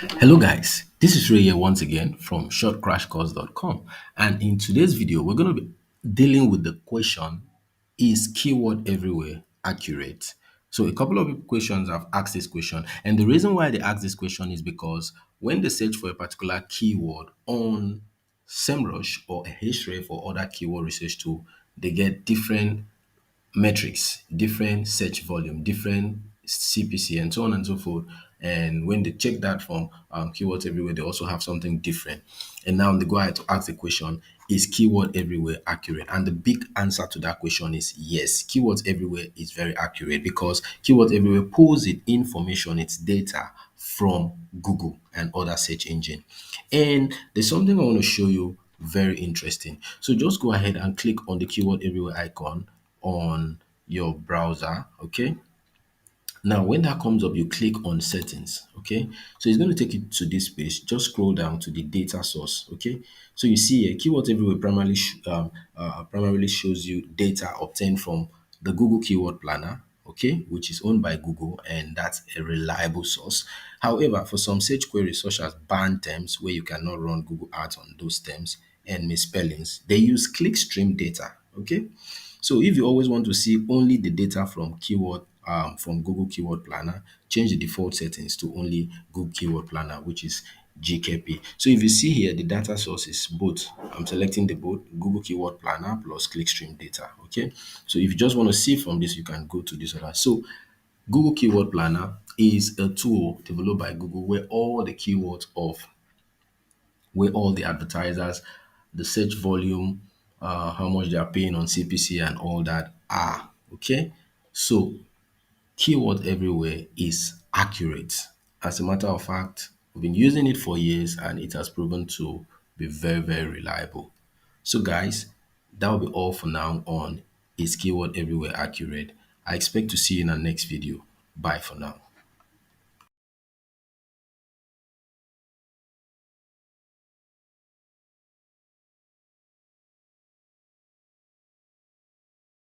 Hello guys, this is Ray here once again from shortcrashcourse.com, and in today's video we're going to be dealing with the question, is keyword everywhere accurate? So a couple of questions have asked this question, and the reason why they ask this question is because when they search for a particular keyword on SEMrush or Ahrefs or other keyword research tool, they get different metrics, different search volume, different CPC, and so on and so forth. And when they check that from keywords everywhere, they also have something different. And now they go ahead to ask the question, is keyword everywhere accurate? And the big answer to that question is yes. Keywords everywhere is very accurate because keywords everywhere pulls its information, its data from Google and other search engine. And there's something I want to show you very interesting. So just go ahead and click on the keyword everywhere icon on your browser. Okay, now when that comes up, you click on settings. Okay, so it's going to take you to this page. Just scroll down to the data source. Okay, so you see here keywords everywhere primarily shows you data obtained from the Google keyword planner, okay, which is owned by Google, and that's a reliable source. However, for some search queries such as banned terms where you cannot run Google ads on those terms and misspellings, they use clickstream data. Okay, so if you always want to see only the data from keyword from Google Keyword Planner, change the default settings to only Google Keyword Planner, which is GKP. So if you see here, the data source is both. I'm selecting the both Google Keyword Planner plus Clickstream data. Okay. So if you just want to see from this, you can go to this other. So Google Keyword Planner is a tool developed by Google where all the keywords of where all the advertisers, the search volume, how much they are paying on CPC and all that are. Okay. So keyword everywhere is accurate. As a matter of fact, we've been using it for years and it has proven to be very, very reliable. So guys, that will be all for now on, is keyword everywhere accurate? I expect to see you in our next video. Bye for now.